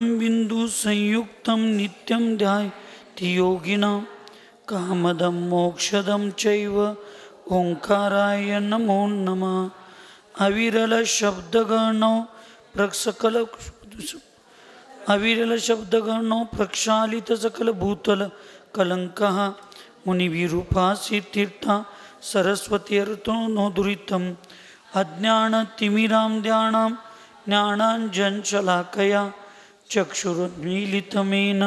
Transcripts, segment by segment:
बिंदु संयुक्तं नित्यं ध्यायति योगिनां कामदं मोक्षदं चैव ओंकाराय नमो नमः। अविरल शब्दगणो प्रक्षालित सकल भूतल कलंकः मुनिविरूपासि तीर्था सरस्वती अर्तो नो दुरितम् अज्ञानतिमिरां ध्यानां ज्ञानाञ्जनशलाकया चक्षुरुन्मीलितमेन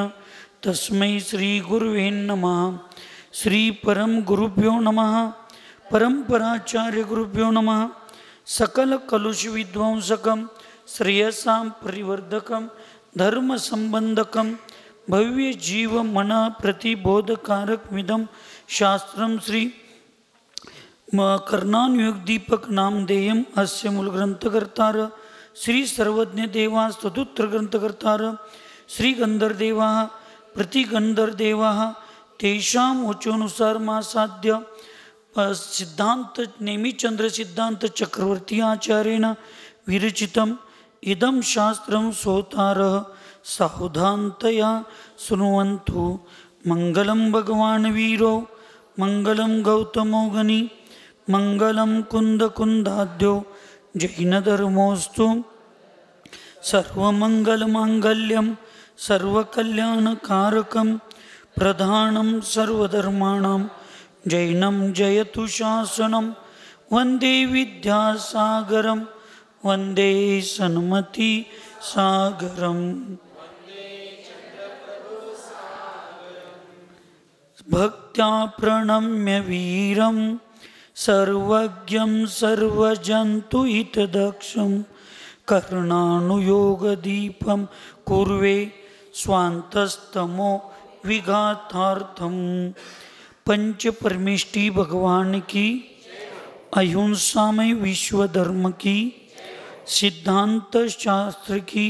तस्मै श्रीगुरुवे नमः। श्री परम गुरुभ्यो नमः। परंपराचार्य गुरुभ्यो नमः। सकल कलुष विध्वंसकं श्रेयसां परिवर्धकं धर्म संबंधकं भव्य जीव मन प्रतिबोधकारकमिदं शास्त्रं श्री कर्णानुयोग दीपक नामधेयम् अस्य मूलग्रंथकर्तार श्री सर्वज्ञ देवा स्तुत्र ग्रंथकर्तार श्री गंधर्देवा प्रतिगंधर्देवा तेषाम् वचोनुसार मासाद्य सिद्धांत नेमिचंद्र सिद्धांत चक्रवर्ती आचार्येण विरचितम् इदं शास्त्रं सोतारः सावधानतया शृण्वन्तु। मंगलं भगवान् वीरो मंगलं गौतमो गनि मंगलं कुंदकुंदाद्यो जैनधर्मोऽस्तु। सर्वमंगलमांगल्यं सर्वकल्याणकारकं प्रधानं सर्वधर्माणां जैनं जयतु शासनं वन्दे विद्यासागरं वन्दे सन्मति सागरम्। भक्त्या प्रणम्य वीरं सर्वज्ञं सर्वजन्तुहितदक्षं कर्णानुयोगदीपं कुर्वे स्वान्तस्तमो विघातार्थं। पंच परमेष्टि भगवान की, अहिंसामय विश्व धर्म की, सिद्धांत शास्त्र की,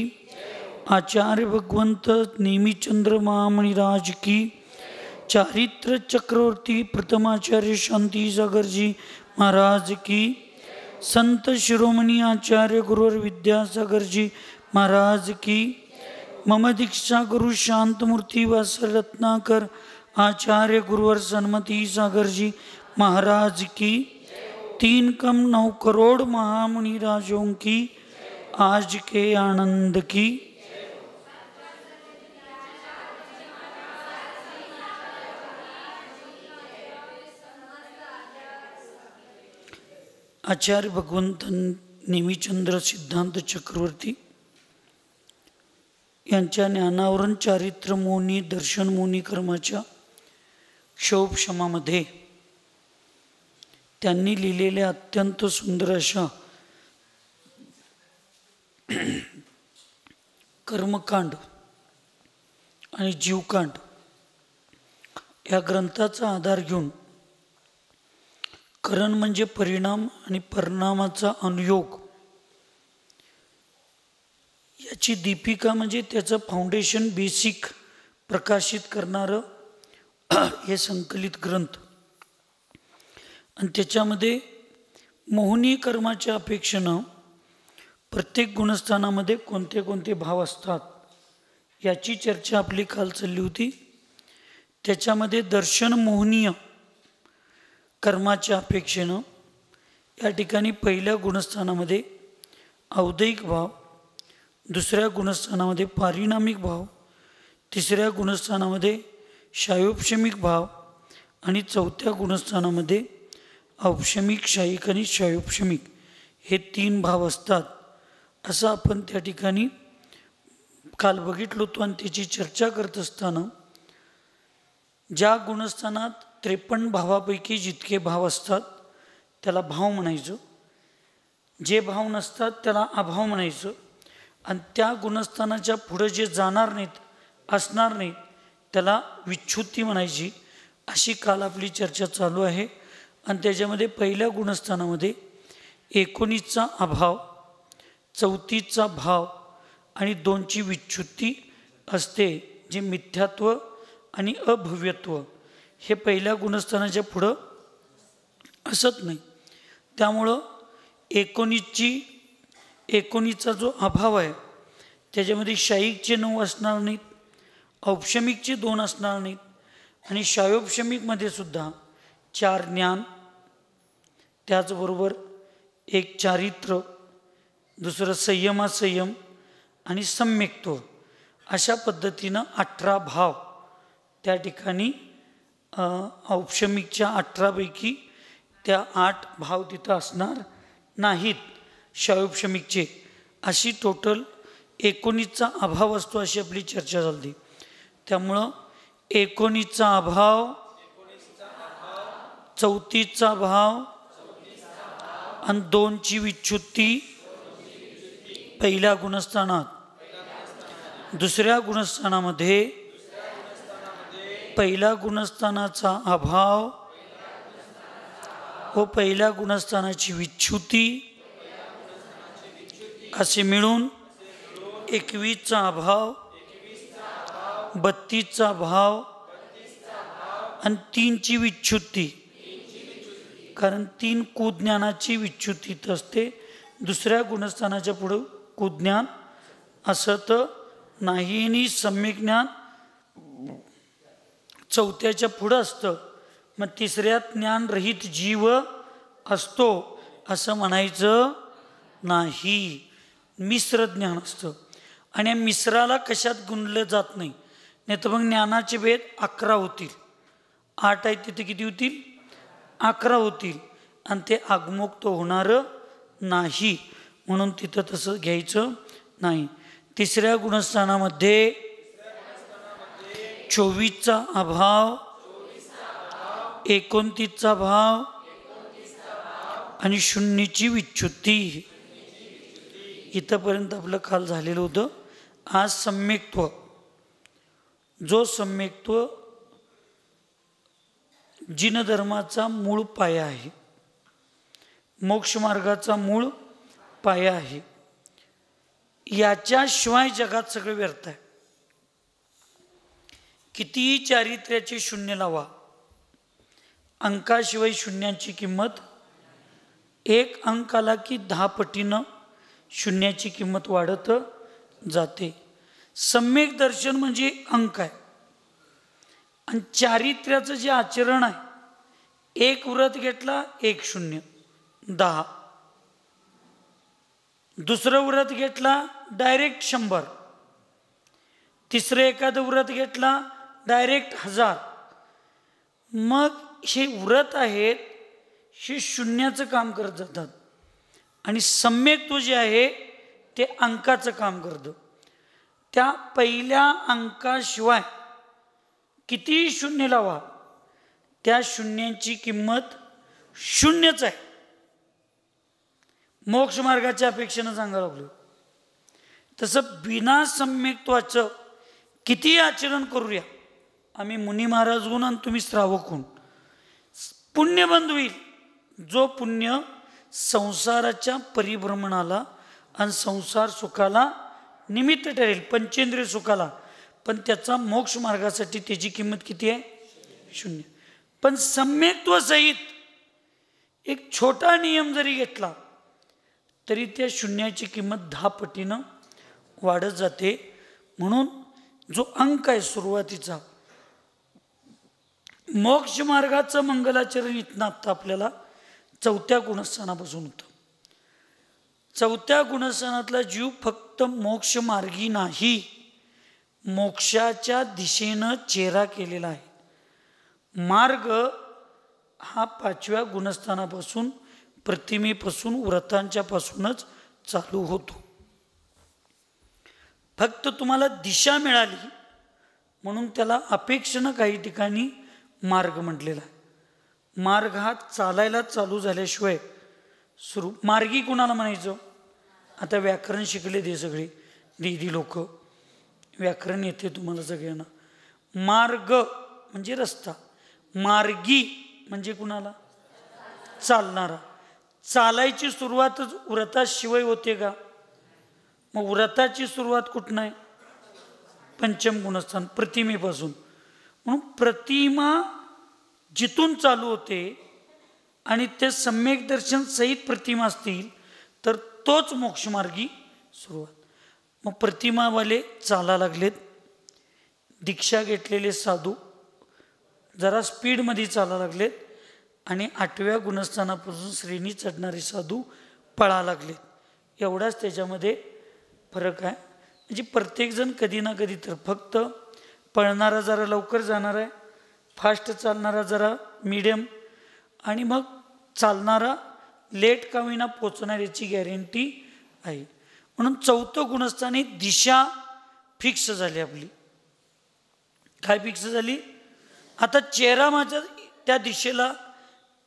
आचार्य भगवंत नेमिचंद्र महामणिराज की, चारित्र चक्रवर्ती प्रथमाचार्य शांति सागर जी महाराज की, संत शिरोमणि आचार्य गुरुवर विद्यासागर जी महाराज की, मम दीक्षा गुरु शांतमूर्ति वासर रत्नाकर आचार्य गुरुवर सन्मति सागर जी महाराज की, 3,9 करोड़ महामुनि राजों की आज के आनंद की। आचार्य भगवंत नेमिचंद्र सिद्धांत चक्रवर्ती यांच्या ज्ञानावरण चारित्र मोनी दर्शन मोनी कर्माच्या क्षोभशमामध्ये त्यांनी लिहिलेल्या अत्यंत सुंदर अशा कर्मकांड आणि जीवकांड या ग्रंथाचा आधार घेऊन करण म्हणजे परिणाम आणि परिणामाचा अनुयोग याची दीपिका म्हणजे त्याचं फाउंडेशन बेसिक प्रकाशित करणारं हे संकलित ग्रंथ। आणि त्याच्यामध्ये मोहनीय कर्माच्या अपेक्षेनं प्रत्येक गुणस्थानामध्ये कोणते कोणते भाव असतात याची चर्चा आपली काल चालली होती। त्याच्यामध्ये दर्शन मोहनीय कर्माच्या अपेक्षेनं या ठिकाणी पहिल्या गुणस्थानामध्ये औदैहिक भाव, दुसऱ्या गुणस्थानामध्ये पारिणामिक भाव, तिसऱ्या गुणस्थानामध्ये शायोपशमिक भाव आणि चौथ्या गुणस्थानामध्ये औपशमिक, शायिक आणि शायोपशमिक हे 3 भाव असतात असं आपण त्या ठिकाणी काल बघितलो होतो। आणि त्याची चर्चा करत असताना ज्या गुणस्थानात 53 भावापैकी जितके भाव असतात त्याला भाव म्हणायचं, जे भाव नसतात त्याला अभाव म्हणायचं, आणि त्या गुणस्थानाच्या पुढे जे जाणार नाहीत असणार नाहीत त्याला विच्छुत्ती म्हणायची। अशी काल आपली चर्चा चालू आहे। आणि त्याच्यामध्ये पहिल्या गुणस्थानामध्ये 19चा अभाव, 34चा भाव आणि 2ची विच्छुत्ती असते, जे मिथ्यात्व आणि अभव्यत्व हे पहिल्या गुणस्थानाच्या पुढं असत नाही। त्यामुळं 19चा जो अभाव आहे त्याच्यामध्ये शाईकचे 9 असणार नाहीत, औपशमिकचे 2 असणार नाहीत, आणि शायोपशमिकमध्ये सुद्धा 4 ज्ञान, त्याचबरोबर 1 चारित्र्य, दुसरं संयम आणि सम्यक्त्व, अशा पद्धतीनं 18 भाव त्या ठिकाणी औपशमिकच्या 18 पैकी त्या 8 भाव तिथं असणार नाहीत शायोपशमिकचे. अशी टोटल 19चा अभाव असतो, अशी आपली चर्चा झाली. त्यामुळं 19चा अभाव, 34चा भाव आणि 2ची विच्छुत्ती पहिल्या गुणस्थानात. दुसऱ्या गुणस्थानामध्ये पहिल्या गुणस्थानाचा अभाव व पहिल्या गुणस्थानाची विच्छुती असे मिळून 21चा अभाव, 32चा भाव आणि 3ची विच्छुत्ती. कारण 3 कुज्ञानाची विच्छुत्ती असते. दुसऱ्या गुणस्थानाच्या पुढं कुज्ञान असत नाही, आणि सम्यक ज्ञान चौथ्याच्या पुढं असतं. मग तिसऱ्यात ज्ञानरहित जीव असतो असं म्हणायचं नाही, मिश्र ज्ञान असतं. आणि या मिश्राला कशात गुणलं जात नाही. नाही तर मग ज्ञानाचे भेद 11 होतील. 8 आहेत तिथे किती होतील? 11 होतील, आणि ते आगमोक्त होणारं नाही. म्हणून तिथं तसं घ्यायचं नाही. तिसऱ्या गुणस्थानामध्ये 24चा अभाव, 29चा भाव आणि 0ची विच्छुत्ती. इथंपर्यंत आपलं काल झालेलं होतं. आज सम्यक्त्व. जो सम्यक्त्व जिनधर्माचा मूळ पाया आहे, मोक्षमार्गाचा मूळ पाया आहे. याच्याशिवाय जगात सगळं व्यर्थ आहे. कितीही चारित्र्याचे 0 लावा, अंकाशिवाय शून्याची किंमत, 1 अंक आला की 10 पटीनं शून्याची किंमत वाढत जाते. सम्यक दर्शन म्हणजे अंक आहे. आणि चारित्र्याचं जे आचरण आहे, 1 व्रत घेतला 1 0 10, दुसरं व्रत घेतला डायरेक्ट 100, तिसरं एखादं व्रत घेतला डायरेक्ट 1000. मग हे व्रत आहेत, हे शून्याचं काम करत जातात. आणि सम्यक्त्व जे आहे ते अंकाचं काम करतं. त्या पहिल्या अंकाशिवाय किती 0 लावा, त्या शून्याची किंमत 0च आहे. मोक्षमार्गाच्या अपेक्षेनं सांगायला लागलो. तसं बिना सम्यक्त्वाचं किती आचरण करूया, आम्ही मुनी महाराज होऊन आणि तुम्ही श्रावक होऊन, पुण्य बंद होईल. जो पुण्य संसाराच्या परिभ्रमणाला आणि संसार सुखाला निमित्त ठरेल, पंचेंद्रिय सुखाला, पण त्याचा मोक्ष मार्गासाठी त्याची किंमत किती आहे? 0. पण सम्यक्त्वसहित एक छोटा नियम जरी घेतला तरी त्या शून्याची किंमत 10 पटीनं वाढत जाते. म्हणून जो अंक आहे सुरुवातीचा, मोक्ष मार्गाचं मंगलाचरण इथनं आत्ता आपल्याला 4थ्या गुणस्थानापासून होतं. 4थ्या गुणस्थानातला जीव फक्त मोक्ष मार्गी नाही, मोक्षाच्या दिशेनं चेहरा केलेला आहे. मार्ग हा 5व्या गुणस्थानापासून, प्रतिमेपासून, व्रतांच्या पासूनच चालू होतो. फक्त तुम्हाला दिशा मिळाली म्हणून त्याला अपेक्षेनं काही ठिकाणी मार्ग म्हटलेला आहे. मार्ग हा चालायला चालू झाल्याशिवाय सुरू. मार्गी कुणाला म्हणायचं? आता व्याकरण शिकले ते सगळे दीदी लोक, व्याकरण येते तुम्हाला सगळ्यांना. मार्ग म्हणजे रस्ता, मार्गी म्हणजे कुणाला? चालणारा. चालायची सुरुवातच व्रताशिवाय होते का? मग व्रताची सुरुवात कुठनं आहे? पंचम गुणस्थान, प्रतिमेपासून. म्हणून प्रतिमा जिथून चालू होते आणि ते सम्यक दर्शन सहित प्रतिमा असतील तर तोच मोक्षमार्गी सुरुवात. मग प्रतिमावाले चाला लागलेत, दीक्षा घेतलेले साधू जरा स्पीडमध्ये चाला लागलेत आणि 8व्या गुणस्थानापासून श्रेणी चढणारे साधू पळा लागलेत. एवढाच त्याच्यामध्ये फरक आहे. म्हणजे प्रत्येकजण कधी ना कधी तर फक्त पळणारा जरा लवकर जाणार आहे, फास्ट चालणारा जरा मीडियम, आणि मग चालणारा लेट का होईना पोचणार याची गॅरंटी आहे. म्हणून 4थं गुणस्थानी दिशा फिक्स झाली आपली. काय फिक्स झाली? आता चेहरा माझ्या त्या दिशेला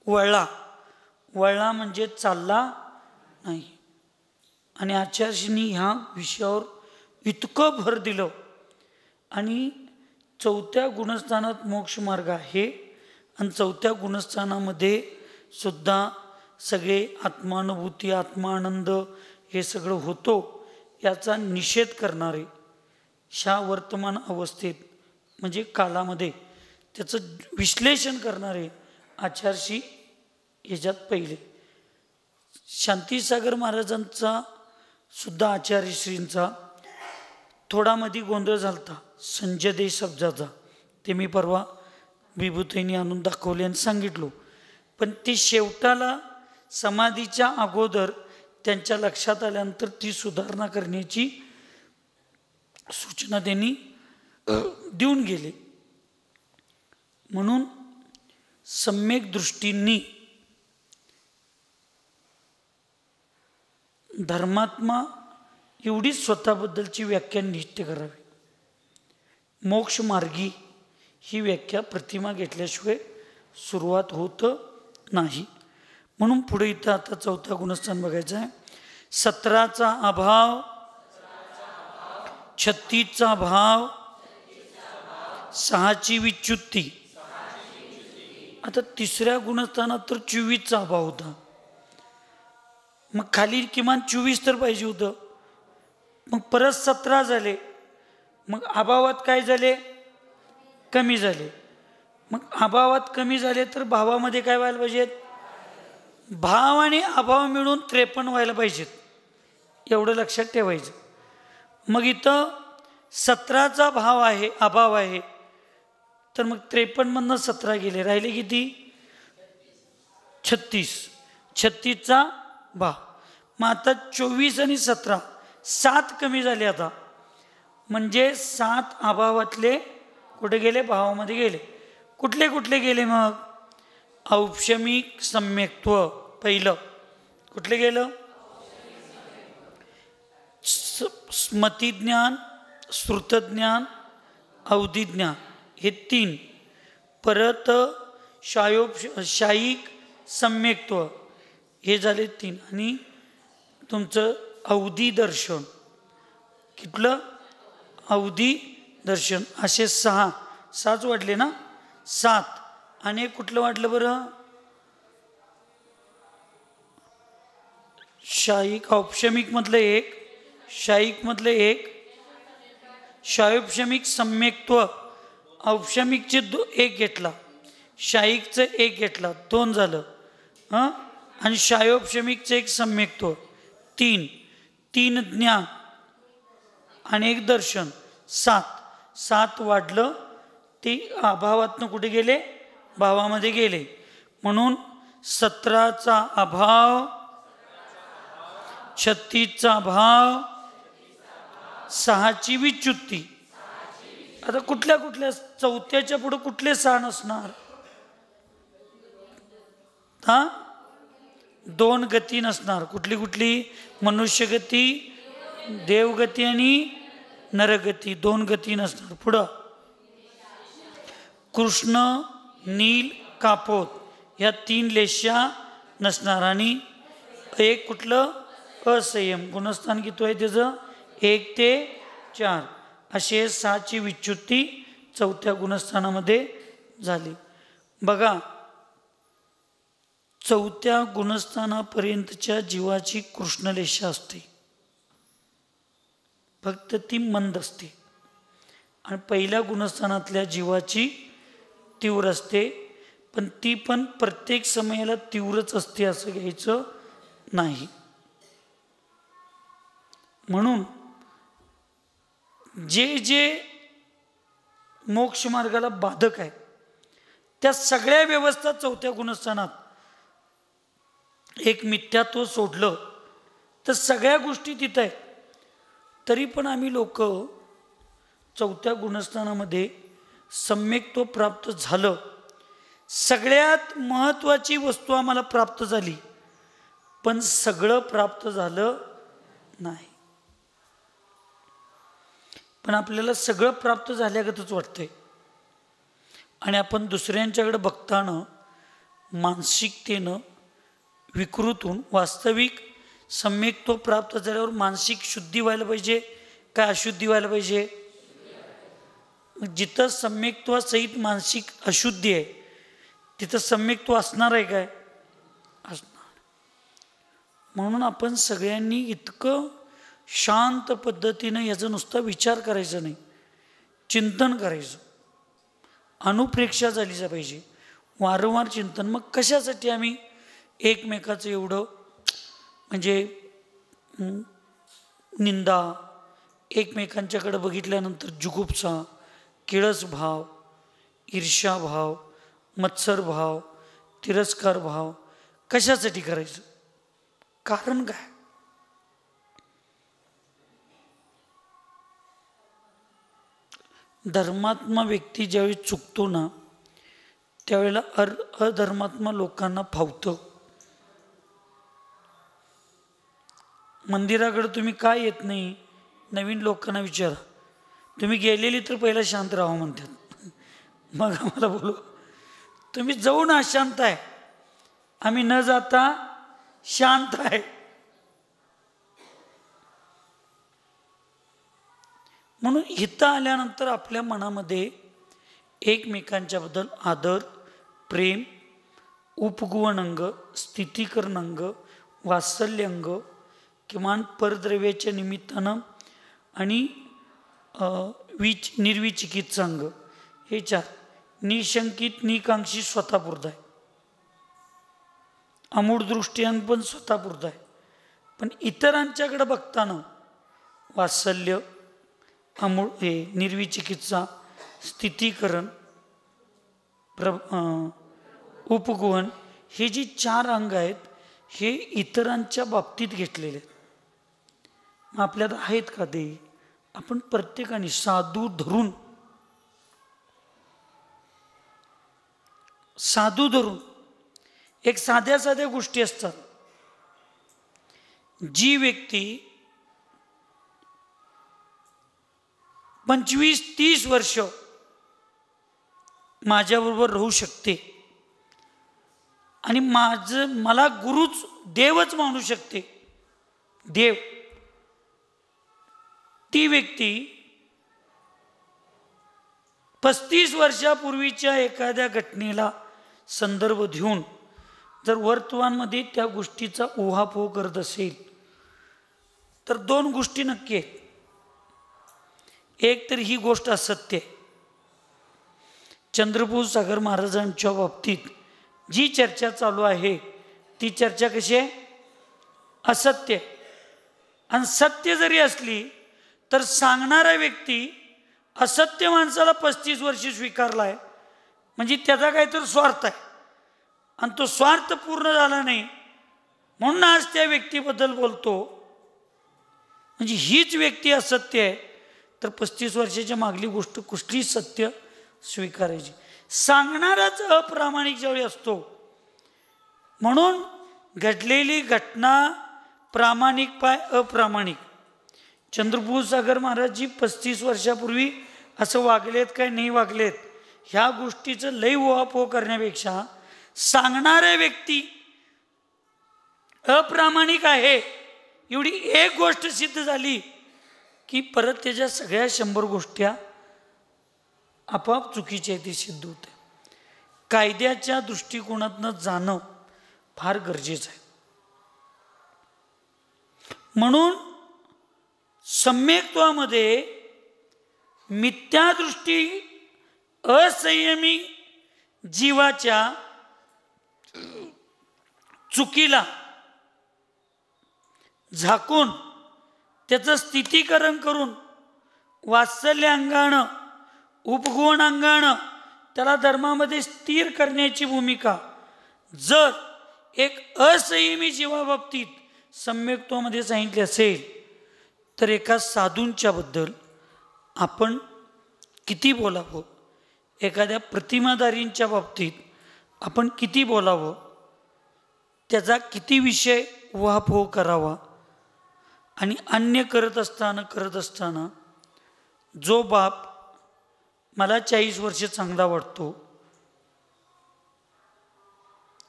वळला म्हणजे चालला नाही. आणि आचार्यांनी ह्या विषयावर इतकं भर दिलं. आणि 4थ्या गुणस्थानात मोक्ष मार्ग आहे आणि 4थ्या गुणस्थानामध्ये सुद्धा सगळे आत्मानुभूती, आत्मानंद हे सगळं होतो याचा निषेध करणारे ह्या वर्तमान अवस्थेत म्हणजे कालामध्ये त्याचं विश्लेषण करणारे आचार्यश्री ह्याच्यात पहिले. शांतीसागर महाराजांचा सुद्धा आचार्यश्रींचा थोडामध्ये गोंधळ झाला होता संजय शब्दाचा. ते मी परवा विभूतींनी आणून दाखवले आणि सांगितलो. पण ते शेवटाला समाधीच्या अगोदर त्यांच्या लक्षात आल्यानंतर ती सुधारणा करण्याची सूचना त्यांनी देऊन गेले. म्हणून सम्यक दृष्टींनी धर्मात्मा एवढीच स्वतःबद्दलची व्याख्या निश्चित करावी. मोक्ष मार्गी ही व्याख्या प्रतिमा घेतल्याशिवाय सुरुवात होत नाही. म्हणून पुढे इथं आता 4था गुणस्थान बघायचं आहे. 17चा अभाव, 36चा भाव, 6ची विच्युती. आता 3ऱ्या गुणस्थानात तर 24चा अभाव होता. मग खाली किमान 24 तर पाहिजे होतं. मग परत 17 झाले. मग अभावात काय झाले? कमी झाले. मग अभावात कमी झाले तर भावामध्ये काय व्हायला पाहिजेत? भाव आणि अभाव मिळून 53 व्हायला पाहिजेत. एवढं लक्षात ठेवायचं. मग इथं 17चा भाव आहे, अभाव आहे, तर मग 53 मधनं 17 गेले, राहिले किती? 36. 36चा भाव. मग आता 24 आणि 17 7 कमी झाले. आता म्हणजे 7 अभावातले कुठे गेले? भावामध्ये गेले. कुठले कुठले गेले? मग औपशमिक सम्यक्त्व पहिलं कुठले गेलं? स्मृतिज्ञान, श्रुतज्ञान, अवधिज्ञान हे 3. परत शायिक सम्यक्त्व हे झाले 3. आणि तुमचं अवधी दर्शन, कुठलं? अवधी दर्शन. असे 6 वाढले ना? 7. आणि कुठलं वाटलं बरं? शायिक औपशमिक मधलं 1, शायिक मधलं 1, शायोपशमिक सम्यक्त्व. औपशमिकचे 1 घेतला, शायिकचं 1 घेतला, 2 झालं. आणि शायोपशमिकचं 1 सम्यक्त्व, 3 ज्ञान आणि 1 दर्शन, 7 वाढलं. ते अभावातनं कुठे गेले? भावामध्ये गेले. म्हणून 17चा अभाव, 36चा भाव, 6ची विच्युती. आता कुठल्या 4थ्याच्या पुढे कुठले 6 नसणार? 2 गती नसणार. कुठली? मनुष्यगती, देवगती आणि नरगती. 2 गती नसणार. पुढं कृष्ण, नील, कापोत ह्या 3 लेश्या नसणार. आणि 1 कुठलं? असंयम. गुणस्थान किती आहे त्याचं? 1 ते 4. असे 6ची विच्युती 4थ्या गुणस्थानामध्ये झाली. बघा, 4थ्या गुणस्थानापर्यंतच्या जीवाची कृष्णलेशा असते, फक्त ती मंद असते. आणि पहिल्या गुणस्थानातल्या जीवाची तीव्र असते, पण ती पण प्रत्येक समयाला तीव्रच असते असं घ्यायचं नाही. म्हणून जे जे मोक्ष मार्गाला बाधक आहे त्या सगळ्या व्यवस्था चौथ्या गुणस्थानात, एक मिथ्यात्व सोडलं तर सगळ्या गोष्टी तिथं आहेत. तरी पण आम्ही लोक चौथ्या गुणस्थानामध्ये सम्यक्त्व प्राप्त झालं, सगळ्यात महत्त्वाची वस्तू आम्हाला प्राप्त झाली, पण सगळं प्राप्त झालं नाही. पण आपल्याला सगळं प्राप्त झाल्यागतच वाटतंय आणि आपण दुसऱ्यांच्याकडे बघताना मानसिकतेनं विकृत होऊन, वास्तविक सम्यक्त्व प्राप्त झाल्यावर मानसिक शुद्धी व्हायला पाहिजे काय अशुद्धी व्हायला पाहिजे? जिथं सम्यक्त्वासहित मानसिक अशुद्धी आहे तिथं सम्यक्त्व असणार आहे काय? असणार. म्हणून आपण सगळ्यांनी इतकं शांत पद्धतीनं याचा नुसता विचार करायचा नाही, चिंतन करायचं, अनुप्रेक्षा झालीच पाहिजे, वारंवार चिंतन. मग कशासाठी आम्ही एकमेकाचं एवढं म्हणजे निंदा, एकमेकांच्याकडे बघितल्यानंतर जुगुप्सा, किळस भाव, ईर्ष्या भाव, मत्सर भाव, तिरस्कार भाव कशासाठी करायचं? कारण काय? धर्मात्मा व्यक्ती ज्यावेळी चुकतो ना त्यावेळेला अधर्मात्मा लोकांना फावतं. मंदिराकडे तुम्ही काय येत नाही नवीन लोकांना विचारा, तुम्ही गेलेली तर पहिला शांत राहा म्हणतात, मग आम्हाला बोलू तुम्ही जाऊन अशांत आहे, आम्ही न जाता शांत आहे. म्हणून इथं आल्यानंतर आपल्या मनामध्ये एकमेकांच्याबद्दल आदर, प्रेम, उपगुणअंग, स्थितीकरणअंग, वात्सल्यअंग, किमान परद्रव्याच्या निमित्तानं आणि निर्विचिकित्सांग, हे चार. निशंकित निकांक्षी स्वतःपुरता आहे, अमूढ दृष्टीनं पण स्वतःपुरता आहे. पण इतरांच्याकडे बघताना वात्सल्य, निर्विचिकित्सा, स्थितीकरण, उपगुहन, हे जी चार अंग आहेत हे इतरांच्या बाबतीत घेतलेले आहेत. आपल्यात आहेत का ते? आपण प्रत्येकाने साधू धरून एक साध्या साध्या गोष्टी असतात. जी व्यक्ती 25-30 वर्ष माझ्याबरोबर राहू शकते आणि मला गुरुच देवच मानू शकते, देव, ती व्यक्ती 35 वर्षापूर्वीच्या एखाद्या घटनेला संदर्भ देऊन जर वर्तमानमध्ये त्या गोष्टीचा उहापोह करत असेल तर दोन गोष्टी नक्की आहेत. एक तर ही गोष्ट असत्य आहे. चंद्रपूर सागर महाराजांच्या बाबतीत जी चर्चा चालू आहे ती चर्चा कशी आहे? असत्य. आणि सत्य जरी असली तर सांगणारा व्यक्ती असत्य माणसाला 35 वर्ष स्वीकारलाय म्हणजे त्याचा काहीतरी स्वार्थ आहे आणि तो स्वार्थ पूर्ण झाला नाही म्हणून आज त्या व्यक्तीबद्दल बोलतो. म्हणजे हीच व्यक्ती असत्य आहे तर 35 वर्षाच्या मागली गोष्ट कुठली सत्य स्वीकारायची? सांगणाराच अप्रामाणिक ज्यावेळी असतो. म्हणून घडलेली घटना प्रामाणिक पाय अप्रामाणिक. चंद्रपूर सागर महाराजजी 35 वर्षापूर्वी असं वागलेत काय नाही वागलेत ह्या गोष्टीचं लय उहापोह करण्यापेक्षा सांगणाऱ्या व्यक्ती अप्रामाणिक आहे एवढी एक गोष्ट सिद्ध झाली की परत त्याच्या सगळ्या 100 गोष्टी आपोआप चुकीच्या ती सिद्ध होते. कायद्याच्या दृष्टिकोनातनं जाणं फार गरजेचं आहे. म्हणून सम्यक्त्वामध्ये मिथ्यादृष्टी असंयमी जीवाच्या चुकीला झाकून त्याचं स्थितीकरण करून वात्सल्याअंगानं उपगुणांगानं त्याला धर्मामध्ये स्थिर करण्याची भूमिका जर एक असंयमी जीवाबाबतीत सम्यक्त्वामध्ये सांगितले असेल तर एका साधूंच्या बद्दल आपण किती बोलावं, एखाद्या प्रतिमाधारींच्या बाबतीत आपण किती बोलावं, त्याचा किती विषय उहापोह करावा. आणि अन्य करत असताना जो बाप मला 40 वर्ष चांगला वाटतो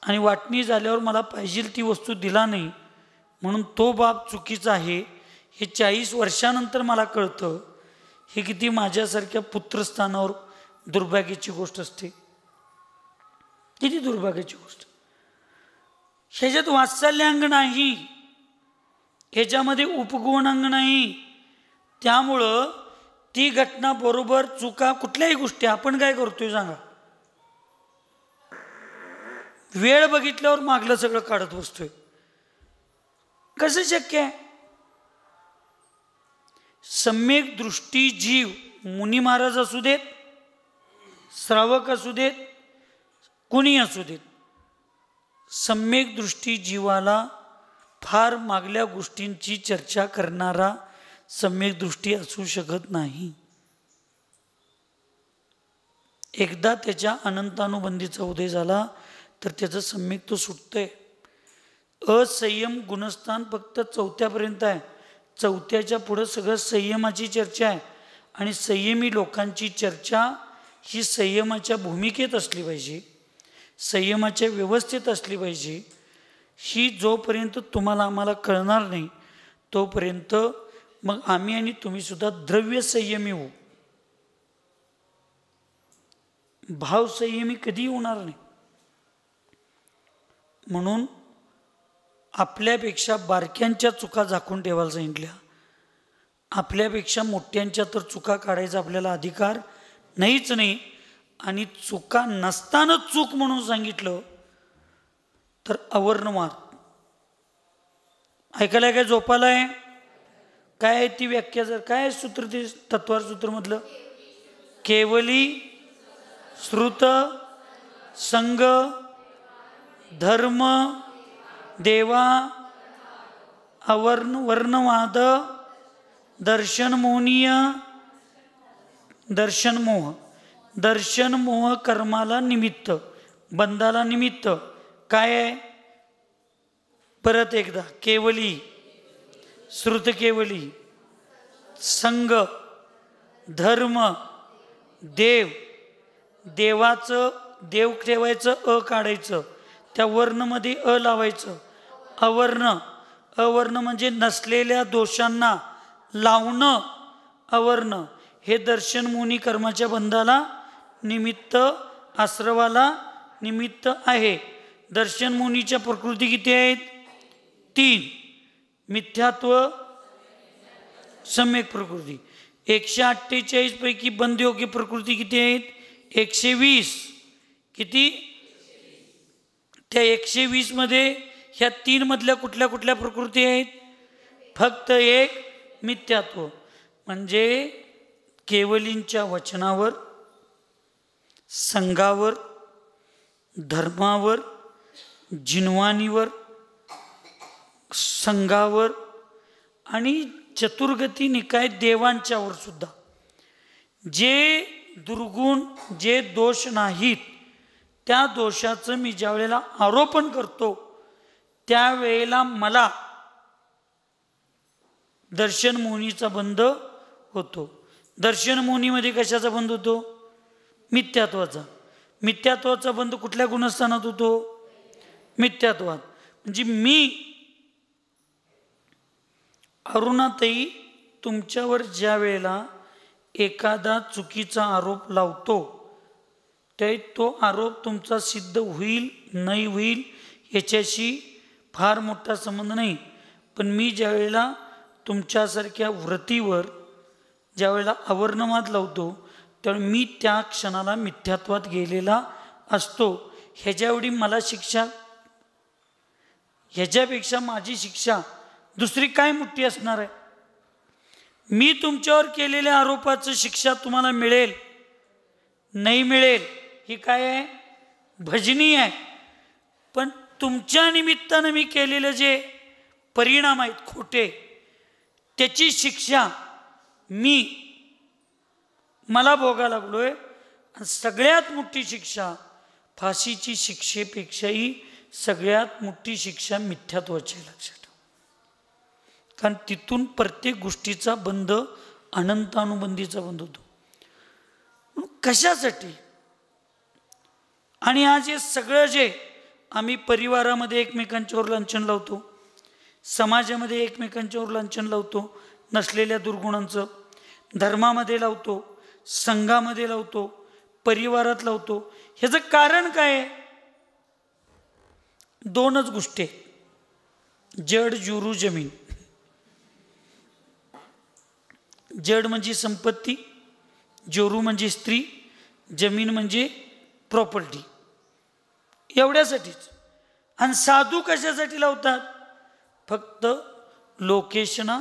आणि वाटणी झाल्यावर मला पाहिजे ती वस्तू दिला नाही म्हणून तो बाप चुकीचा आहे हे 40 वर्षानंतर मला कळतं, हे किती माझ्यासारख्या पुत्रस्थानावर दुर्भाग्याची गोष्ट असते. किती दुर्भाग्याची गोष्ट. ह्याच्यात वात्सल्याअंग नाही, ह्याच्यामध्ये उपगुणांग नाही. त्यामुळं ती घटना बरोबर चुका कुठल्याही गोष्टी आपण काय करतोय सांगा, वेळ बघितल्यावर मागलं सगळं काढत बसतोय. कसं शक्य आहे? सम्यक दृष्टी जीव मुनी महाराज असू देत, श्रावक असू देत, कुणी असू देत, सम्यक दृष्टी जीवाला फार मागल्या गोष्टींची चर्चा करणारा सम्यक दृष्टी असू शकत नाही. एकदा त्याच्या अनंतानुबंधीचा उदय झाला तर त्याचं सम्यक तो सुटतंय. असंयम गुणस्थान फक्त 4थ्यापर्यंत आहे. 4थ्याच्या पुढं सगळं संयमाची चर्चा आहे. आणि संयमी लोकांची चर्चा ही संयमाच्या भूमिकेत असली पाहिजे, संयमाच्या व्यवस्थेत असली पाहिजे. ही जोपर्यंत तुम्हाला आम्हाला कळणार नाही तोपर्यंत मग आम्ही आणि तुम्ही सुद्धा द्रव्य संयमी होऊ, भाव संयमी कधी होणार नाही. म्हणून आपल्यापेक्षा बारक्यांच्या चुका झाकून ठेवायला सांगितल्या, आपल्यापेक्षा मोठ्यांच्या तर चुका काढायचा आपल्याला अधिकार नाहीच नाही. आणि चुका नसताना चूक म्हणून सांगितलं तर अवर्णवाद. ऐकायला काय झोपाला आहे? काय आहे ती व्याख्या? जर काय सूत्र ते तत्वार सूत्रमधलं, केवली श्रुत संग धर्म देवा अवर्ण वर्णवाद दर्शन मोहनीय दर्शन मोह. दर्शन मोह कर्माला निमित्त, बंधाला निमित्त काय आहे? परत एकदा, केवली श्रुत केवली संग धर्म देव. देवाचं देव ठेवायचं, अ काढायचं, त्या वर्णमध्ये अ लावायचं. अवर्ण, अवर्ण म्हणजे नसलेल्या दोषांना लावणं. अवर्ण हे दर्शन मुनी कर्माच्या बंधाला निमित्त, आश्रवाला निमित्त आहे. दर्शन मुनीच्या प्रकृती किती आहेत? 3. मिथ्यात्व, सम्यक प्रकृती. 148 पैकी बंधयोग्य प्रकृती किती आहेत? 120. किती? त्या 120 मध्ये ह्या 3 मधल्या कुठल्या कुठल्या प्रकृती आहेत? फक्त एक मिथ्यात्व. म्हणजे केवलींच्या वचनावर, संघावर, धर्मावर, जिनवानीवर, संघावर आणि चतुर्गती निकाय देवांच्यावर सुद्धा जे दुर्गुण, जे दोष नाहीत, त्या दोषाचं मी ज्या वेळेला आरोपण करतो त्यावेळेला मला दर्शन मोहनीचा बंध होतो. दर्शन मोहनीमध्ये कशाचा बंध होतो? मिथ्यात्वाचा. मिथ्यात्वाचा बंध कुठल्या गुणस्थानात होतो? मिथ्यात्वात. म्हणजे मी अरुणाताई तुमच्यावर ज्या वेळेला एखादा चुकीचा आरोप लावतो ते तो आरोप तुमचा सिद्ध होईल नाही होईल याच्याशी फार मोठा संबंध नाही. पण मी ज्या वेळेला तुमच्यासारख्या व्रतीवर ज्या वेळेला अवर्णवाद लावतो त्यावेळी मी त्या क्षणाला मिथ्यात्वात गेलेला असतो. ह्याच्याएवढी मला शिक्षा, ह्याच्यापेक्षा माझी शिक्षा दुसरी काय मोठी असणार आहे? मी तुमच्यावर केलेल्या आरोपाचं शिक्षा तुम्हाला मिळेल नाही मिळेल ही काय आहे, भजनी आहे. पण तुमच्या निमित्तानं मी केलेले जे परिणाम आहेत खोटे, त्याची शिक्षा मला भोगा लागलोय. आणि सगळ्यात मोठी शिक्षा, फाशीची शिक्षेपेक्षाही सगळ्यात मोठी शिक्षा मिथ्यात्वाची. लक्षात ठेवा. कारण तिथून प्रत्येक गोष्टीचा बंध अनंतानुबंधीचा बंध होतो. कशासाठी? आणि आज हे सगळं जे आम्ही परिवारामध्ये एकमेकांच्यावर लांछन लावतो, समाजामध्ये एकमेकांच्यावर लांछन लावतो नसलेल्या दुर्गुणांचं, धर्मामध्ये लावतो, संघामध्ये लावतो, परिवारात लावतो, ह्याचं कारण काय आहे? दोनच गोष्टी, जड जुरू जमीन. जड म्हणजे संपत्ती, जोरू म्हणजे स्त्री, जमीन म्हणजे प्रॉपर्टी. एवढ्यासाठीच. आणि साधू कशासाठी लावतात? फक्त लोकेशना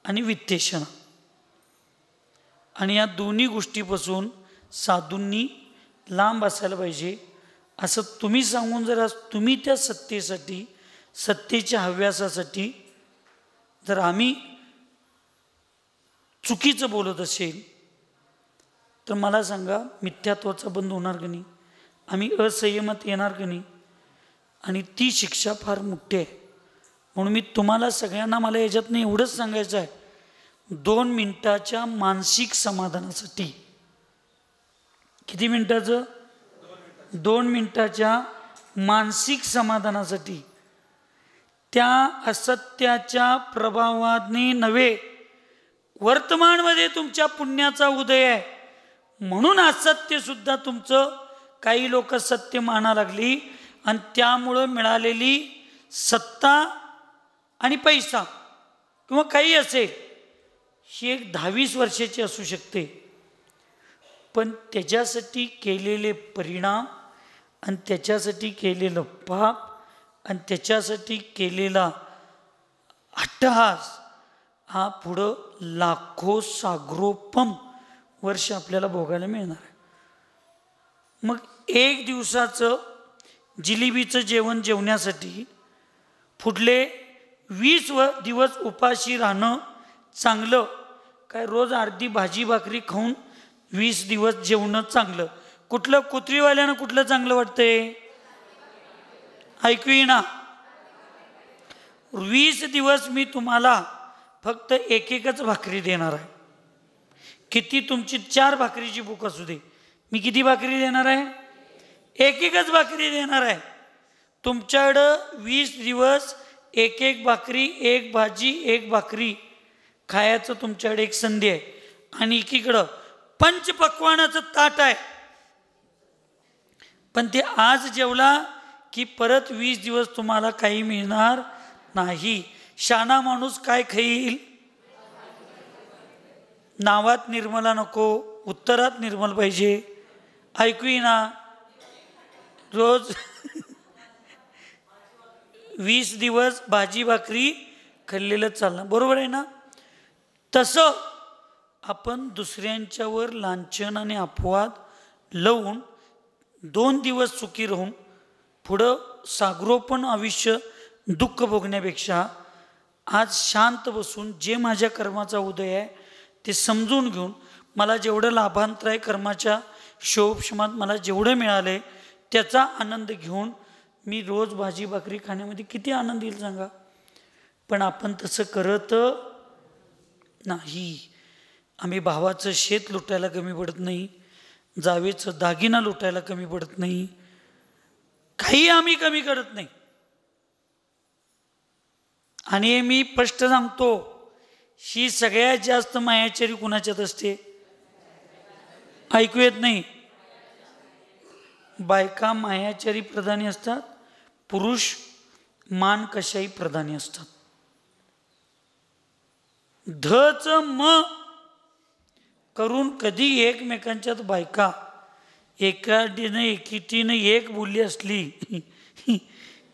आणि वित्तेषणा. आणि या दोन्ही गोष्टीपासून साधूंनी लांब असायला पाहिजे असं तुम्ही सांगून, जर तुम्ही त्या सत्तेसाठी, सत्तेच्या हव्यासासाठी जर आम्ही चुकीचं बोलत असेल तर मला सांगा, मिथ्यात्वाचा बंद होणार की नाही? आम्ही असंयमात येणार की नाही? आणि ती शिक्षा फार मोठी आहे. म्हणून मी तुम्हाला सगळ्यांना, मला याच्यातनं एवढंच सांगायचं आहे, 2 मिनिटाच्या मानसिक समाधानासाठी. किती मिनिटाचं? 2 मिनिटाच्या मानसिक समाधानासाठी. त्या असत्याच्या प्रभावाने नव्हे, वर्तमानमध्ये तुमच्या पुण्याचा उदय आहे म्हणून असत्य सुद्धा तुमचं काही लोक सत्य माना लागली. आणि त्यामुळं मिळालेली सत्ता आणि पैसा किंवा काही असेल, ही एक 10-20 वर्षाची असू शकते, पण त्याच्यासाठी केलेले परिणाम आणि त्याच्यासाठी केलेलं पाप आणि त्याच्यासाठी केलेला अट्टहास हा पुढं लाखो सागरोपम वर्ष आपल्याला भोगायला मिळणार आहे. मग एक दिवसाचं जिलेबीचं जेवण जेवण्यासाठी पुढले 20 दिवस उपाशी राहणं चांगलं काय? रोज अर्धी भाजी भाकरी खाऊन 20 दिवस जेवणं चांगलं? कुठलं कुत्रीवाल्यानं कुठलं चांगलं वाटतंय? ऐकू ना. 20 दिवस मी तुम्हाला फक्त एकच भाकरी देणार आहे. किती तुमची 4 भाकरीची भूक असू दे, मी किती भाकरी देणार आहे? एकच भाकरी देणार आहे. तुमच्याकडं 20 दिवस एक भाकरी, एक भाजी, एक भाकरी खायचं तुमच्याकडे एक संधी आहे. आणि एकीकडं पंचपक्वानाचं ताट आहे, पण ते आज जेवला की परत 20 दिवस तुम्हाला काही मिळणार नाही. शाना माणूस काय खाईल? नावात निर्मला नको, उत्तरात निर्मल पाहिजे. ऐकू ना. रोज 20 दिवस भाजी भाकरी खाल्लेलं चालणार, बरोबर आहे ना? तसं आपण दुसऱ्यांच्यावर लांछन आणि अपवाद लावून 2 दिवस सुखी राहून पुढं सागरोपण आयुष्य दुःख भोगण्यापेक्षा आज शांत बसून जे माझ्या कर्माचा उदय आहे ते समजून घेऊन, मला जेवढं लाभांतर आहे कर्माच्या शोभक्षमात मला जेवढं मिळालं त्याचा आनंद घेऊन मी रोज भाजी भाकरी खाण्यामध्ये किती आनंद येईल सांगा. पण आपण तसं करत नाही. आम्ही भावाचं शेत लुटायला कमी पडत नाही, जावेचं दागिना लुटायला कमी पडत नाही, काही आम्ही कमी करत नाही. आणि मी स्पष्ट सांगतो, ही सगळ्यात जास्त मायाचारी कुणाच्यात असते? ऐकू येत नाही. बायका मायाचारी प्रधानी असतात, पुरुष मान कशाही प्रधानी असतात. धच म करून कधी एकमेकांच्यात बायका एकीटीनं एक बोलली असली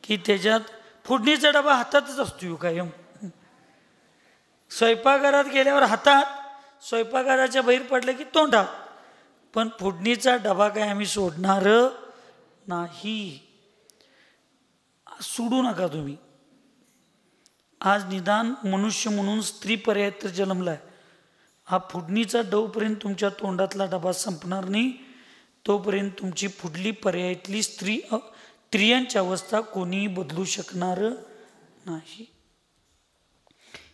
की त्याच्यात फोडणीचा डबा हातातच असतो कायम. स्वयंपाकघरात गेल्यावर हातात, स्वयंपाकघराच्या बाहेर पडलं की तोंडात, पण फोडणीचा डबा काय आम्ही सोडणार नाही. सोडू नका तुम्ही. आज निदान मनुष्य म्हणून स्त्री पर्याय तर जन्मलाय. हा फोडणीचा डवपर्यंत तुमच्या तोंडातला डबा संपणार नाही, तोपर्यंत तुमची पुढली पर्यायातली स्त्रियांची अवस्था कोणीही बदलू शकणार नाही.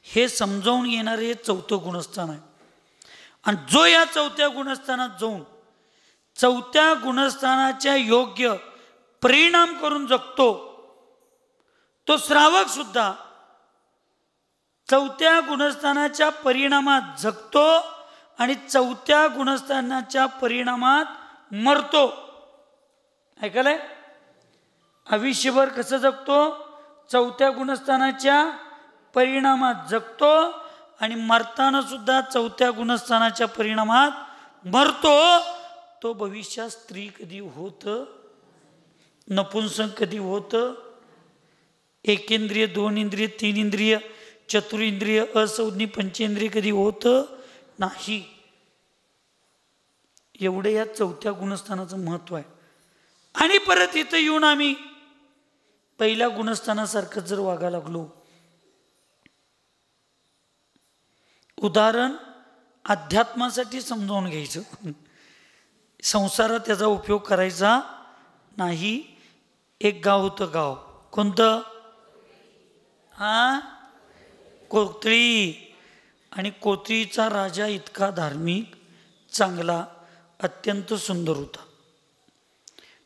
हे समजावून येणारे हे चौथं गुणस्थान आहे. आणि जो या चौथ्या गुणस्थानात जाऊन चौथ्या गुणस्थानाच्या योग्य परिणाम करून जगतो, तो श्रावक सुद्धा चौथ्या गुणस्थानाच्या परिणामात जगतो आणि चौथ्या गुणस्थानाच्या परिणामात मरतो. ऐकलंय? आयुष्यभर कसं जगतो? चौथ्या गुणस्थानाच्या परिणामात जगतो आणि मरताना सुद्धा चौथ्या गुणस्थानाच्या परिणामात मरतो. तो भविष्यात स्त्री कधी होत, नपुंसक कधी होत, एकेंद्रिय, दोन इंद्रिय, तीन इंद्रिय, चतुरेंद्रिय, असंज्ञी, पंचेंद्रिय कधी होत नाही. एवढं या चौथ्या गुणस्थानाचं महत्व आहे. आणि परत इथं येऊन आम्ही पहिल्या गुणस्थानासारखं जर वागायला लागलो, उदाहरण अध्यात्मासाठी समजावून घ्यायचं, संसारात त्याचा उपयोग करायचा नाही. एक गाव होतं. गाव कोणतं? कोथळी. आणि कोथळीचा राजा इतका धार्मिक, चांगला, अत्यंत सुंदर होता.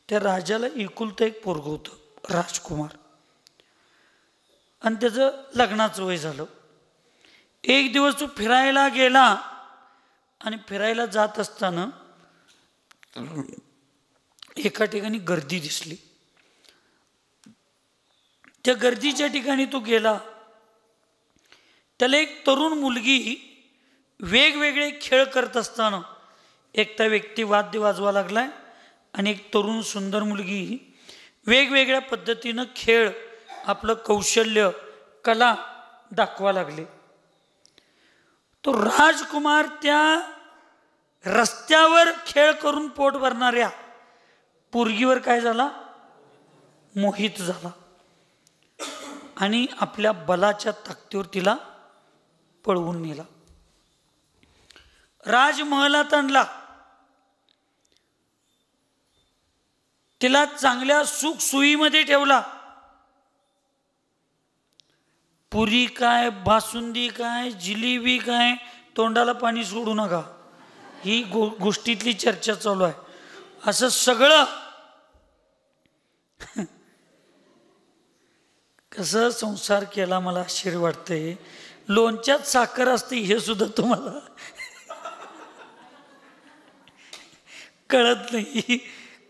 त्या राजाला एकुलतं एक पोरगं होतं, राजकुमार. आणि त्याचं लग्नाचं वय झालं. एक दिवस तो फिरायला गेला आणि फिरायला जात असताना एका ठिकाणी गर्दी दिसली. त्या गर्दीच्या ठिकाणी तो गेला. त्याला एक तरुण मुलगी वेगवेगळे खेळ करत असताना, एकटा व्यक्ती वाद्य वाजवा लागलाय आणि एक तरुण सुंदर मुलगी वेगवेगळ्या पद्धतीनं खेळ, आपलं कौशल्य, कला दाखवा लागले. तो राजकुमार त्या रस्त्यावर खेळ करून पोट भरणाऱ्या पोरगीवर काय झाला? मोहित झाला आणि आपल्या बलाच्या ताकदीवर तिला पळवून नेला. राजमहलात आणला. तिला चांगल्या सुख सुईमध्ये ठेवला. पुरी काय, बासुंदी काय, जिलेबी काय, तोंडाला पाणी सोडू नका, ही गोष्टीतली चर्चा चालू आहे. असं सगळं कसं संसार केला मला आश्चर्य वाटतंय. लोणच्यात साखर असते हे सुद्धा तुम्हाला कळत नाही.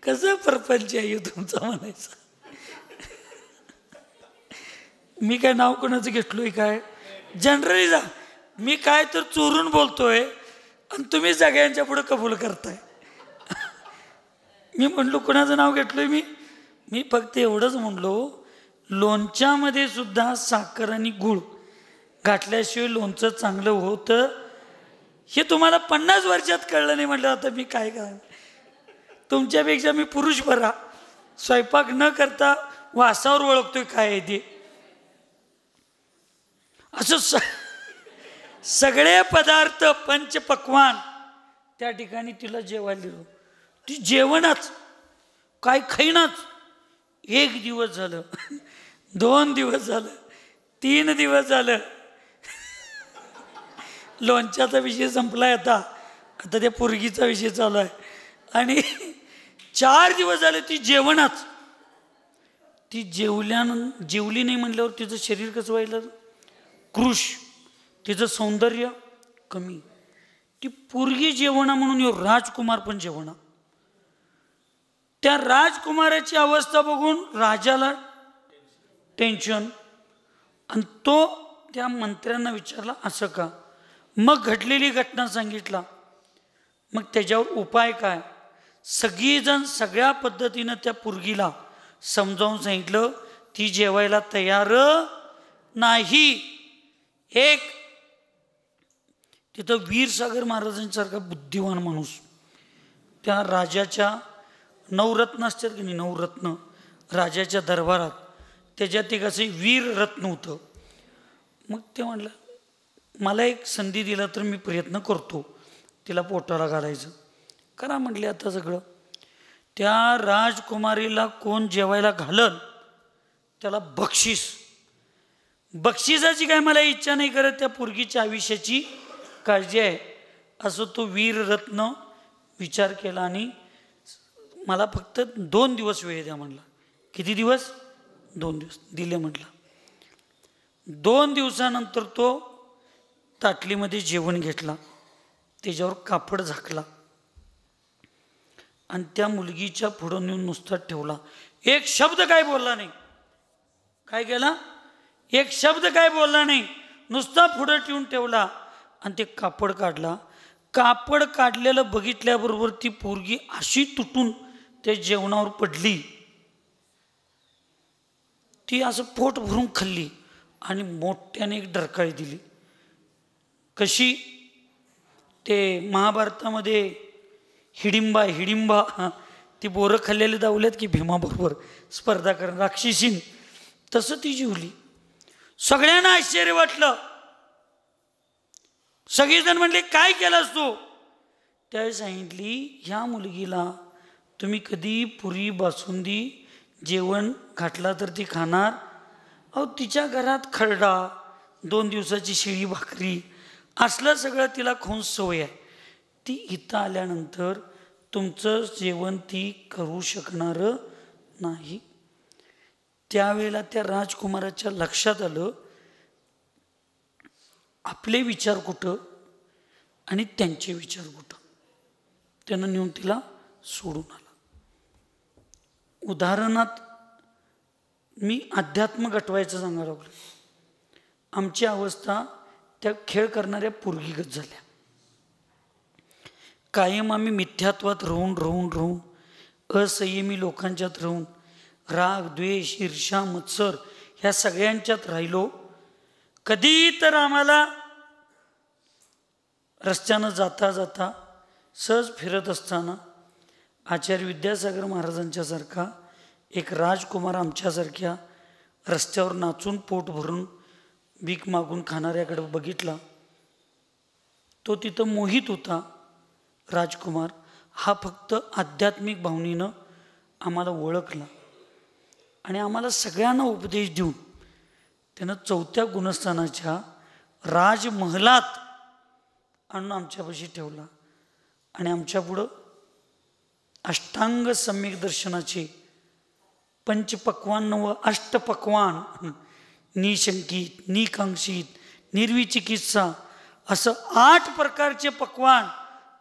कसं परपंच आहे तुमचा म्हणायचा. मी काय नाव कोणाचं घेतलोय काय? जनरली जा, मी काय तर चोरून बोलतोय आणि तुम्ही सगळ्यांच्या पुढे कबूल करताय. मी म्हणलो कोणाचं नाव घेतलोय? मी फक्त एवढंच म्हणलो, लोणच्यामध्ये सुद्धा साखर आणि गूळ घातल्याशिवाय लोणचं चांगलं होतं हे तुम्हाला 50 वर्षात कळलं नाही. म्हटलं आता मी काय करावं? तुमच्यापेक्षा मी पुरुष बरा, स्वयंपाक न करता वासावर ओळखतोय काय आहे ते. असं सगळे पदार्थ पंचपक्वान त्या ठिकाणी तिला जेवायला दिलं. ती जेवणच काय खाईनाच. 1 दिवस झालं, 2 दिवस झालं, 3 दिवस झालं. लोणच्याचा विषय संपलाय. आता त्या पोरगीचा विषय चालू आहे. आणि 4 दिवस झाले ती जेवणच. ती जेवली नाही म्हणल्यावर तिचं शरीर कसं व्हायलं? कृश. तिचं सौंदर्य कमी. ती पोरगी जेवणा म्हणून राजकुमार पण जेवणा. त्या राजकुमाराची अवस्था बघून राजाला टेन्शन. आणि तो त्या मंत्र्यांना विचारला असं का? मग घडलेली घटना सांगितला. मग त्याच्यावर उपाय काय? सगळीजण सगळ्या पद्धतीनं त्या पोरगीला समजावून सांगितलं. ती जेवायला तयार नाही. एक तिथं वीरसागर महाराजांसारखा बुद्धिवान माणूस, त्या राजाच्या नवरत्न असतात की नाही, नवरत्न राजाच्या दरबारात, त्याच्यात एक असं वीररत्न होतं. मग ते म्हटलं मला एक संधी दिला तर मी प्रयत्न करतो तिला पोटाला घालायचं. करा म्हटले आता सगळं. त्या राजकुमारीला कोण जेवायला घालन त्याला बक्षिसाची काय मला इच्छा नाही करत, त्या पोरगीच्या आयुष्याची काळजी आहे. असं तो वीररत्न विचार केला आणि मला फक्त 2 दिवस वेळ द्या म्हटला. किती दिवस? 2 दिवस दिले म्हटलं. 2 दिवसानंतर तो ताटलीमध्ये जेवण घेतला, त्याच्यावर कापड झाकला आणि त्या मुलगीच्या पुढं नेऊन नुसता ठेवला. एक शब्द काय बोलला नाही. काय केला? एक शब्द काय बोलला नाही, नुसता पुढं ठेवून ठेवला आणि ते कापड काढला. कापड काढलेलं बघितल्याबरोबर ती पोरगी अशी तुटून त्या जेवणावर पडली. ती असं पोट भरून खाल्ली आणि मोठ्याने एक डरकाळी दिली. कशी? ते महाभारतामध्ये हिडिंबा ती बोरं खाल्लेले दावल्यात की भीमाबरोबर स्पर्धा करून राक्षसीन, तसं ती जिवली. सगळ्यांना आश्चर्य वाटलं. सगळेजण म्हणले काय केलास तू? त्यावेळी सांगितली ह्या मुलगीला तुम्ही कधी पुरी बासुंदी जेवण घातला तर ती खाणार? अहो तिच्या घरात खरडा, 2 दिवसाची शिळी भाकरी असलं सगळं तिला खाऊन सवय आहे. ती इथं आल्यानंतर तुमचं जेवण ती करू शकणार नाही. त्यावेळेला त्या राजकुमाराच्या लक्षात आलं आपले विचार कुठं आणि त्यांचे विचार कुठं. त्यानं नेऊन तिला सोडून आला. उदाहरणात मी अध्यात्म गटवायचं सांगायला लागलो. आमची अवस्था त्या खेळ करणाऱ्या पोरगीगत झाल्या. कायम आम्ही मिथ्यात्वात राहून असंयमी लोकांच्यात राहून राग द्वेष ईर्ष्या मत्सर ह्या सगळ्यांच्यात राहिलो. कधी तर आम्हाला रस्त्यानं जाता जाता सहज फिरत असताना आचार्य विद्यासागर महाराजांच्या सारखा एक राजकुमार आमच्यासारख्या रस्त्यावर नाचून पोट भरून भीक मागून खाणाऱ्याकडे बघितला. तो तिथं मोहित होता. राजकुमार हा फक्त आध्यात्मिक भावनेनं आम्हाला ओळखला आणि आम्हाला सगळ्यांना उपदेश देऊन त्यानं 4थ्या गुणस्थानाच्या राजमहलात आणून आमच्यापाशी ठेवला आणि आमच्यापुढं अष्टांग सम्यक दर्शनाचे पंचपक्वान व अष्टपक्वान, निशंकित, निकांक्षित, निर्विचिकित्सा असं 8 प्रकारचे पक्वान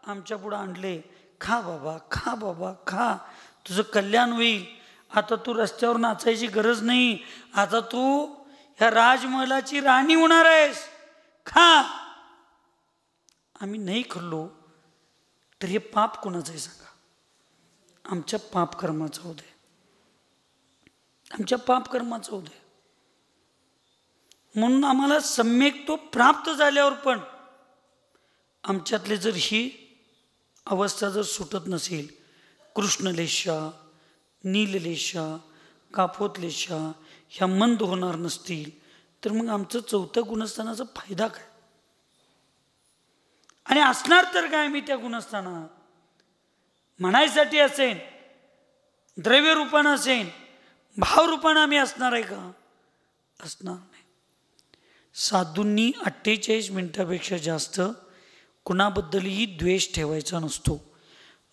आमच्या पुढं आणले. खा बाबा खा, तुझं कल्याण होईल. आता तू रस्त्यावर नाचायची गरज नाही, आता तू ह्या राजमहलाची राणी होणार आहेस, खा. आम्ही नाही खाल्लो तर हे पाप कोणाचं आहे सांगा? आमच्या पापकर्माचं उदय, आमच्या पापकर्माचं उदय. म्हणून आम्हाला सम्यक तो प्राप्त झाल्यावर पण आमच्यातले जर ही अवस्था जर सुटत नसेल, कृष्णलेशा, नीललेशा, कापोतलेशा ह्या मंद होणार नसतील तर मग आमचं 4थ्या गुणस्थानाचा फायदा काय? आणि असणार तर काय मी त्या गुणस्थानात? म्हणायसाठी असेन, द्रव्य रूपानं असेन, भाव रूपानं आम्ही असणार आहे का? असणार नाही. साधूंनी 48 मिनिटापेक्षा जास्त कुणाबद्दलही द्वेष ठेवायचा नसतो,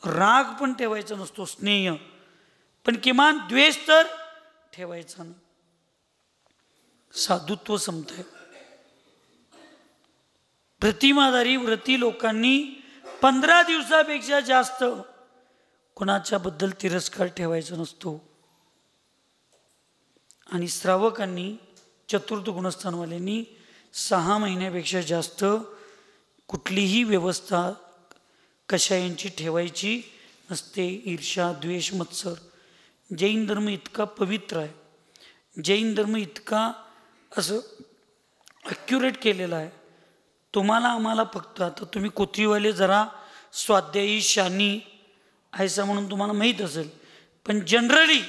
राग पण ठेवायचा नसतो, स्नेह पण किमान द्वेष तर ठेवायचा नाही. साधुत्व संपतंय. प्रतिमाधारी व्रती लोकांनी 15 दिवसापेक्षा जास्त कुणाच्याबद्दल तिरस्कार ठेवायचा नसतो आणि श्रावकांनी, चतुर्थ गुणस्थानवाल्यांनी 6 महिन्यापेक्षा जास्त कुठलीही व्यवस्था कशायांची ठेवायची नसते. ईर्ष्या द्वेष मत्सर. जैन धर्म इतका पवित्र आहे, जैन धर्म इतका असं ॲक्युरेट केलेला आहे. तुम्हाला आम्हाला फक्त आता तुम्ही कोथरीवाले जरा स्वाध्यायी शानी ऐसा म्हणून तुम्हाला माहीत असेल, पण जनरली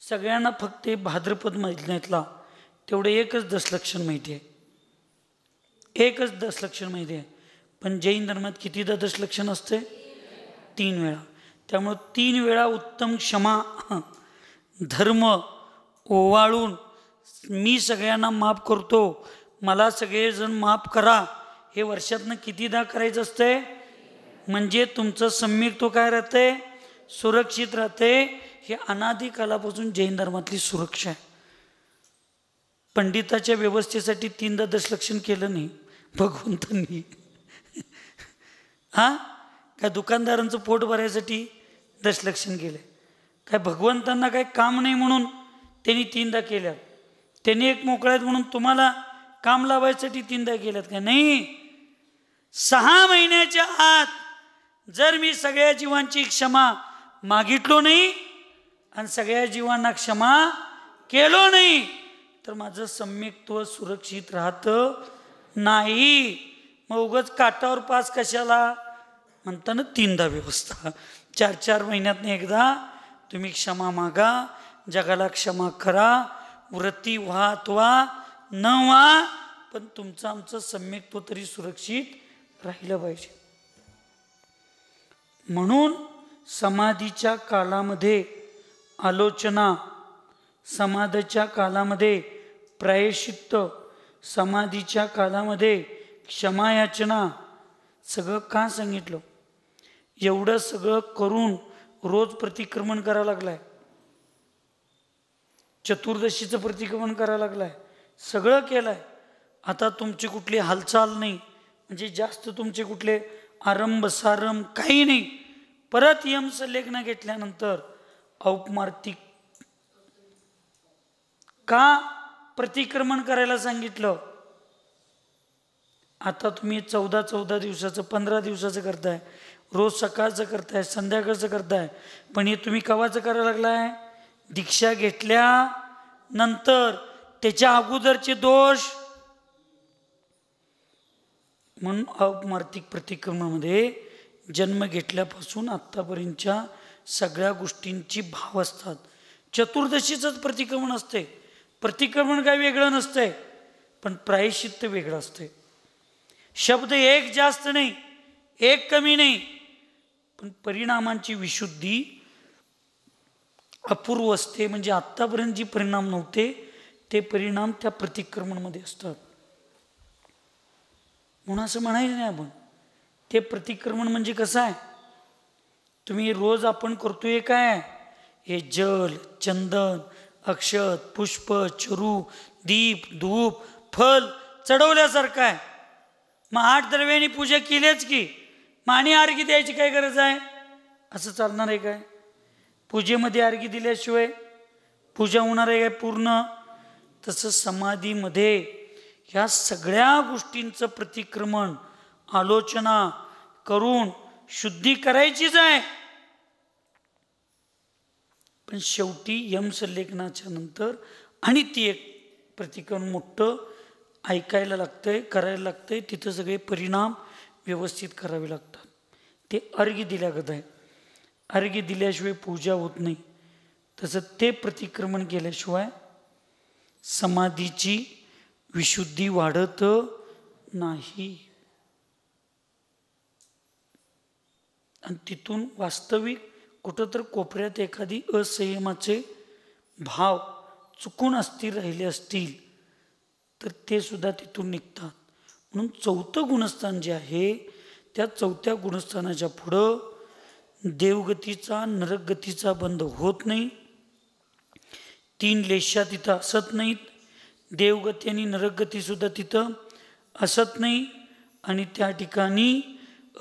सगळ्यांना फक्त भाद्रपद महिन्यातला तेवढे एकच दशलक्षण माहिती आहे, एकच दशलक्षण माहिती आहे. पण जैन धर्मात कितीदा दशलक्षण असते? 3 वेळा. त्यामुळं 3 वेळा उत्तम क्षमा धर्म ओवाळून मी सगळ्यांना माफ करतो, मला सगळेजण माफ करा, हे वर्षातनं कितीदा करायचं असतंय. म्हणजे तुमचं सम्यक्त्व काय राहते? सुरक्षित राहते. हे अनादी कालापासून जैन धर्मातली सुरक्षा आहे. पंडिताच्या व्यवस्थेसाठी 3दा दशलक्षण केलं नाही भगवंतांनी. हां, काय दुकानदारांचं पोट भरायसाठी दशलक्षण केलं? काय भगवंतांना काय काम नाही म्हणून त्यांनी 3दा केल्यात? त्यांनी एक मोकळ्यात म्हणून तुम्हाला काम लावायसाठी 3दा केल्यात काय? नाही. 6 महिन्याच्या आत जर मी सगळ्या जीवांची क्षमा मागितलो नाही आणि सगळ्या जीवांना क्षमा केलो नाही तर माझं सम्यक्त्व सुरक्षित राहतं नाही. मग उगाच काटावर पास कशाला म्हणताना 3दा व्यवस्था. 4-4 महिन्यातनं एकदा तुम्ही क्षमा मागा, जगाला क्षमा करा, वृत्ती व्हा अथवा न व्हा, पण तुमचं आमचं सम्यक्त्व तरी सुरक्षित राहिलं पाहिजे. म्हणून समाधीच्या कालामध्ये आलोचना, समाधीच्या कालामध्ये प्रायश्चित्त, समाधीच्या कालामध्ये क्षमायाचना सगळं का सांगितलं? एवढं सगळं करून रोज प्रतिक्रमण करायला लागलाय, चतुर्दशीचं प्रतिक्रमण करायला लागलाय, सगळं केलंय. आता तुमची कुठली हालचाल नाही, म्हणजे जास्त तुमचे कुठले आरंभ सारंभ काही नाही. परत यमसल्लेख घेतल्यानंतर औपमार्तिक का प्रतिक्रमण करायला सांगितलं? आता तुम्ही 14 दिवसाचं 15 दिवसाचं करताय, रोज सकाळचं करताय, संध्याकाळचं करताय, पण हे तुम्ही कवाचं करायला लागलाय? दीक्षा घेतल्यानंतर त्याच्या अगोदरचे दोष. म्हणून औपमार्तिक प्रतिक्रमणामध्ये जन्म घेतल्यापासून आत्तापर्यंतच्या सगळ्या गोष्टींची भाव असतात. चतुर्दशीचंच प्रतिक्रमण असते. प्रतिक्रमण काय वेगळं नसतंय, पण प्रायश्चित्त वेगळं असते. शब्द एक जास्त नाही, एक कमी नाही, पण परिणामांची विशुद्धी अपूर्व असते. म्हणजे आत्तापर्यंत जे परिणाम नव्हते ते परिणाम त्या प्रतिक्रमणामध्ये असतात. म्हणून असं म्हणायचं नाही आपण. ते प्रतिक्रमण म्हणजे कसं आहे? तुम्ही रोज आपण करतोय काय? हे जल, चंदन, अक्षत, पुष्प, चरू, दीप, धूप, फल चढवल्यासारखं आहे. मग 8 द्रव्यांनी पूजा केलीच की, मग आणि अर्घ्य द्यायची काय गरज आहे? असं चालणार आहे काय? पूजेमध्ये अर्घ्य दिल्याशिवाय पूजा होणार आहे काय पूर्ण? तसं समाधीमध्ये ह्या सगळ्या गोष्टींचं प्रतिक्रमण आलोचना करून शुद्धी करायचीच आहे. पण शेवटी यमसल्लेखनाच्या नंतर आणि ती एक प्रतिक्रमण मोठं ऐकायला लागतंय, करायला लागतंय. तिथं सगळे परिणाम व्यवस्थित करावे लागतात. ते अर्घ्य दिल्यागत आहे. अर्घ्य दिल्याशिवाय पूजा होत नाही. तसं ते प्रतिक्रमण केल्याशिवाय समाधीची विशुद्धी वाढत नाही. आणि तिथून वास्तविक कुठं तर कोपऱ्यात एखादी असंयमाचे भाव चुकून अस्थिर राहिले असतील तर ते सुद्धा तिथून निघतात. म्हणून 4थं गुणस्थान जे आहे त्या 4थ्या गुणस्थानाच्या पुढं देवगतीचा नरकगतीचा बंध होत नाही. 3 लेशा तिथं असत नाहीत. देवगती आणि नरकगती सुद्धा तिथं असत नाही. आणि त्या ठिकाणी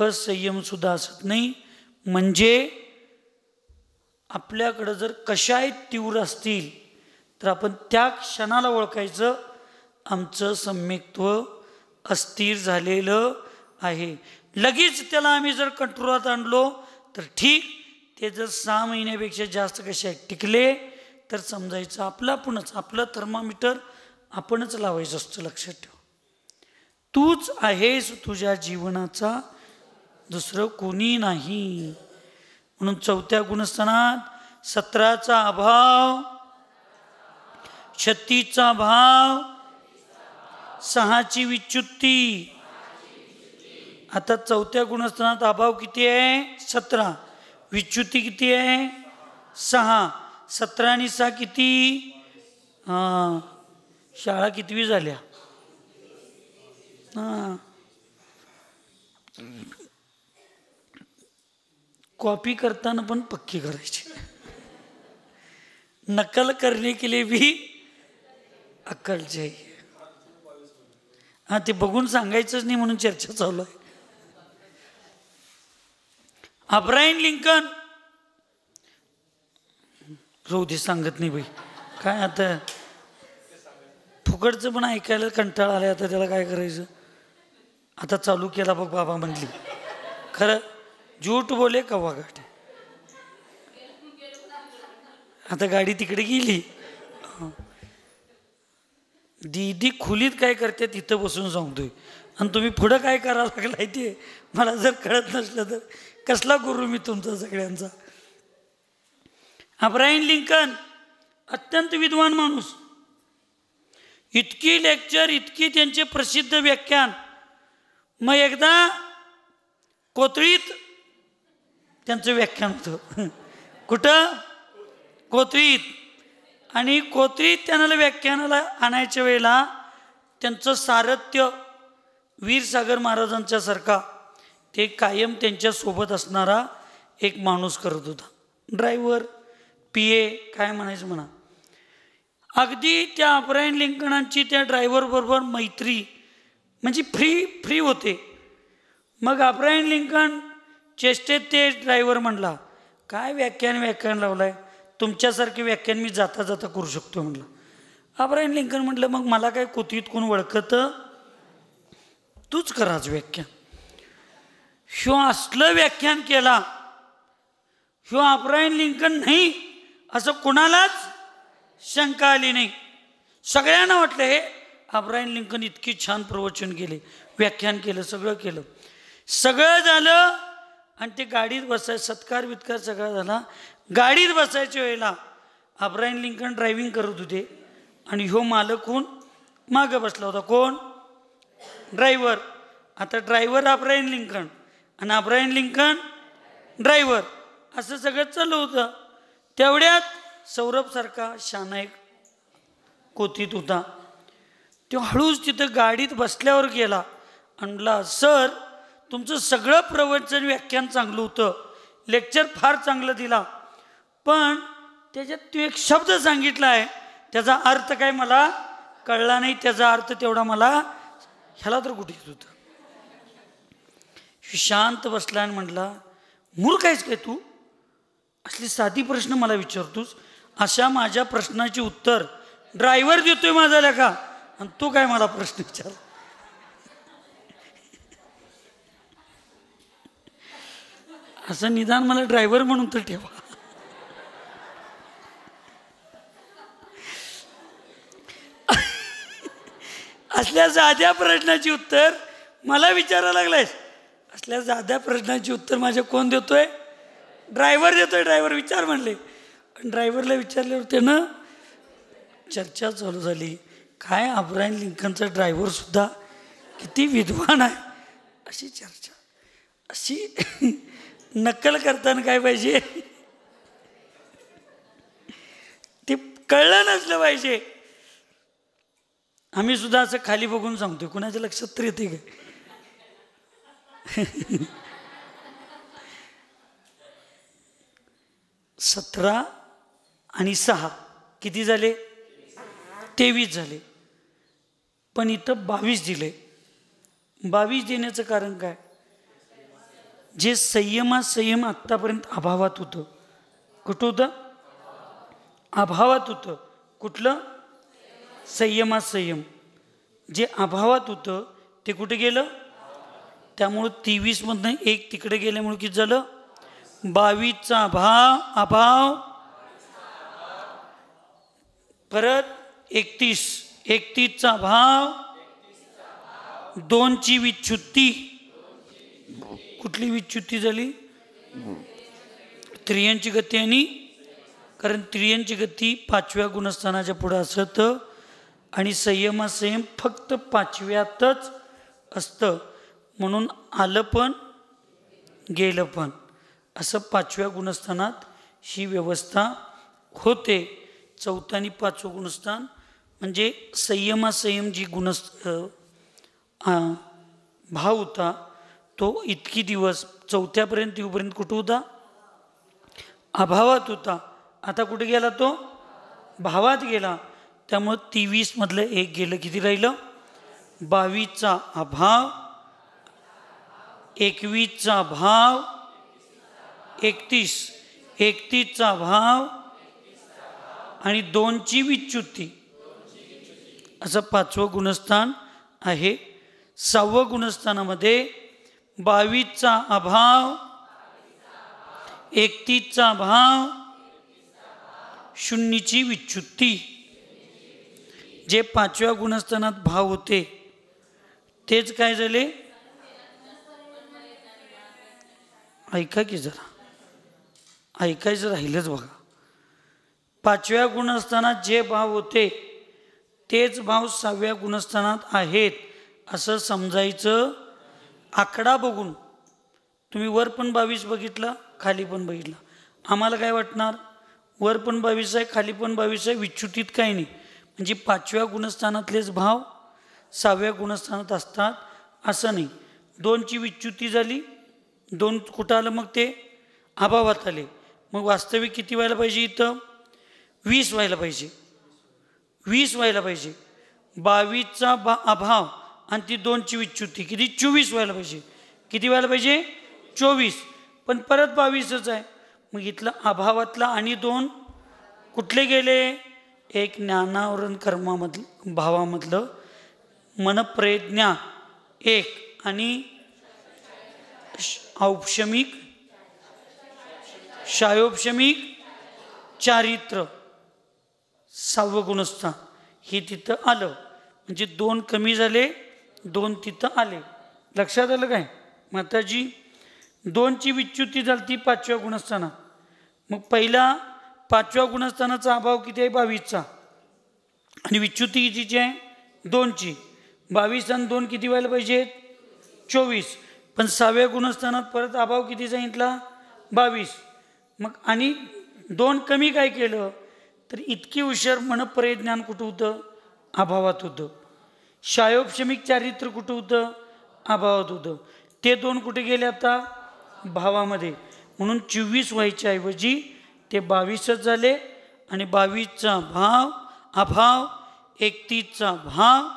असंयम सुद्धा असत नाही. म्हणजे आपल्याकडं जर कशाही तीव्र असतील तर आपण त्या क्षणाला ओळखायचं आमचं सम्यक्त्व अस्थिर झालेलं आहे. लगेच त्याला आम्ही जर कंट्रोलात आणलो तर ठीक. ते जर 6 महिन्यापेक्षा जास्त कशा टिकले तर समजायचं आपलं आपणच, आपलं थर्मामीटर आपणच लावायचं असतं. लक्षात ठेवा. तूच आहेस तुझ्या जीवनाचा, दुसरं कोणी नाही. म्हणून चौथ्या गुणस्थानात 17चा अभाव, 36चा भाव, 6ची विच्युत्ती. आता चौथ्या गुणस्थानात अभाव किती आहे? 17. विच्युत्ती किती आहे? 6. 17 आणि 6 किती? शाळा कितवी झाल्या? कॉपी करताना पण पक्की करायची. नकल करने के लिए भी अक्कल चाहिए. ते बघून सांगायचंच नाही म्हणून चर्चा चालू आहे. अब्राहम लिंकन, रोधी सांगत नाही बाई, काय आता फुकटचं पण ऐकायला कंटाळा आलाय. आता त्याला काय करायचं? आता चालू केला बघ बाबा म्हणली. खरं झूट बोले का वागाट. आता गाडी तिकडे गेली. दीदी खुलीत काय करते तिथं बसून सांगतोय, आणि तुम्ही पुढं काय करायला लागलाय ते मला जर कळत नसलं तर कसला गुरु मी तुमचा सगळ्यांचा. अब्राहम लिंकन अत्यंत विद्वान माणूस. इतकी लेक्चर, इतकी त्यांचे प्रसिद्ध व्याख्यान. मग एकदा कोथळीत त्यांचं व्याख्यान होतं. कुठं? कोथळीत. आणि कोथळीत त्यांना व्याख्यानाला आणायच्या वेळेला त्यांचं सारथ्य वीरसागर महाराजांच्या सारखा ते कायम त्यांच्यासोबत असणारा एक माणूस करत होता. ड्रायव्हर, PA काय म्हणायचं म्हणा. अगदी त्या अब्राहम लिंकनांची त्या ड्रायव्हरबरोबर मैत्री, म्हणजे फ्री होते. मग अब्राहम लिंकन चेष्टेत ते ड्रायव्हर म्हणला, काय व्याख्यान लावलाय, तुमच्यासारखे व्याख्यान मी जाता जाता करू शकतो म्हणलं. अब्राहम लिंकन म्हटलं, मग मला काय कोथीत कोण ओळखतं, तूच कराच व्याख्यान. ह्यो असलं व्याख्यान केला, ह्यो अब्राहम लिंकन नाही असं कोणालाच शंका आली नाही. सगळ्यांना वाटलं हे अब्राहम लिंकन इतकी छान प्रवचन केले, व्याख्यान केलं, सगळं झालं. आणि ते गाडीत बसायचं, सत्कार बित्कार सगळा झाला. गाडीत बसायच्या वेळेला अब्राहम लिंकन ड्रायव्हिंग करत होते आणि ह्यो मालक होऊन मागं बसला होता. कोण? ड्रायव्हर. आता ड्रायव्हर अब्राहम लिंकन आणि अब्राहम लिंकन ड्रायव्हर असं सगळं चालू होतं. तेवढ्यात सौरभ सारखा शाना एक कोथीत होता. तो हळूच तिथं गाडीत बसल्यावर गेला. म्हणला, सर तुमचं सगळं प्रवचन व्याख्यान चांगलं होतं, लेक्चर फार चांगलं दिला, पण त्याच्यात तो एक शब्द सांगितला आहे, त्याचा अर्थ काय मला कळला नाही. त्याचा अर्थ तेवढा मला ह्याला तर कुठे येत होतं. शांत बसला आणि म्हटला, मूर्ख आहेस काय तू? असली साधी प्रश्न मला विचारतोस? अशा माझ्या प्रश्नाची उत्तर ड्रायव्हर देतोय माझा लेखा, आणि तू काय मला प्रश्न विचार? असं निदान मला ड्रायव्हर म्हणून तर ठेवा. असल्या साध्या प्रश्नाची उत्तर मला विचारायला लागलायस? असल्या साध्या प्रश्नाची उत्तर माझ्या कोण देतोय? ड्रायव्हर देतोय. ड्रायव्हर विचार म्हणले. ड्रायव्हरला विचारल्यावर त्यानं चर्चा चालू झाली. काय अब्राहम लिंकनचा ड्रायव्हर सुद्धा किती विद्वान आहे, अशी चर्चा. अशी नक्कल करताना काय पाहिजे, ते कळलं नसलं पाहिजे. आम्ही सुद्धा असं खाली बघून सांगतोय, कुणाच्या लक्षात तर येते काय? 17 आणि 6 किती झाले? 23 झाले. पण इथं 22 दिले. 22 देण्याचं कारण काय? जे संयम आत्तापर्यंत अभावात होतं. कुठं होतं? अभावात होतं. कुठलं? संयम. जे अभावात होतं ते कुठे गेलं? त्यामुळं 23 मधनं 1 तिकडे गेल्यामुळे किती झालं? 22चा अभाव परत 31चा भाव दोनची विच्युती. कुठली विच्युती झाली? त्रियांची गती. आणि कारण त्रियांची गती 5व्या गुणस्थानाच्या पुढे असतं आणि संयम फक्त 5व्यातच असतं, म्हणून आलं पण गेलं पण असं 5व्या गुणस्थानात ही व्यवस्था होते. 4थं आणि 5वं गुणस्थान म्हणजे संयम जी भाव होता तो इतकी दिवस 4थ्यापर्यंत येऊपर्यंत कुठं होता? अभावात होता. आता कुठे गेला तो? भावात गेला. त्यामुळं 23 मधलं 1 गेलं. किती राहिलं? 22चा अभाव, 21चा भाव, 31चा भाव आणि 2ची विच्युती असं 5वं गुणस्थान आहे. 6व्या गुणस्थानामध्ये 22चा अभाव, 31चा भाव, 0ची विच्युती. जे 5व्या गुणस्थानात भाव होते तेच काय झाले? ऐका की जरा, ऐकायचं राहिलंच बघा. 5व्या गुणस्थानात जे भाव होते तेच भाव 6व्या गुणस्थानात आहेत असं समजायचं. आकडा बघून तुम्ही वर पण 22 बघितला, खाली पण बघितला, आम्हाला काय वाटणार? वर पण 22 आहे, खाली पण 22 आहे, विच्युतीत काही नाही. म्हणजे 5व्या गुणस्थानातलेच भाव 6व्या गुणस्थानात असतात असं नाही. 2ची विच्युती झाली, 2 कुठं आलं? मग ते अभावात आले. मग वास्तविक किती व्हायला पाहिजे? इथं 20 व्हायला पाहिजे, 20 व्हायला पाहिजे. 22चा अभाव आणि ती 2ची विच्युती किती? 24 व्हायला पाहिजे. किती व्हायला पाहिजे? 24. पण परत 22च आहे. मग इथलं अभावातला आणि 2 कुठले गेले? एक ज्ञानावरण कर्मामधलं भावामधलं मनप्रज्ञा 1 आणि औपशमिक शायोपशमिक चारित्र 6वं गुणस्थान हे तिथं आलं. म्हणजे 2 कमी झाले, 2 तिथं आले. लक्षात आलं काय माताजी? 2ची विच्युती झाली ती 5व्या गुणस्थानात. मग पहिला 5व्या गुणस्थानाचा अभाव किती आहे? 22चा. आणि विच्युती कितीची आहे? 2ची. 22 आणि 2 किती व्हायला पाहिजेत? 24. पण 6व्या गुणस्थानात परत अभाव किती सांगितला? 22. मग आणि 2 कमी काय केलं? तर इतकी हुशार मनपरिज्ञान कुठं होतं? अभावात होतं. शायोपशमिक चारित्र कुठं होतं? अभावात होतं. ते 2 कुठे गेले आता? भावामध्ये. म्हणून 24 व्हायच्या ऐवजी ते 22च झाले. आणि 22चा भाव अभाव, 31चा भाव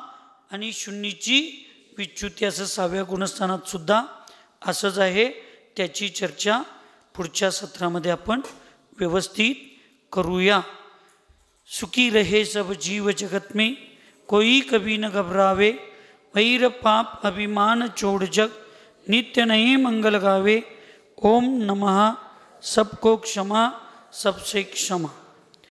आणि 0ची विच्युती असं 6व्या गुणस्थानात सुद्धा असंच आहे. त्याची चर्चा पुढच्या सत्रामध्ये आपण व्यवस्थित करूया. सुखी रहे सब जीव जगत में, कोई कभी न घबरावे, वैर पाप अभिमान छोड़ जग, नित्य नहीं मंगल गावे. ओम नमः. सबको क्षमा, सबसे क्षमा.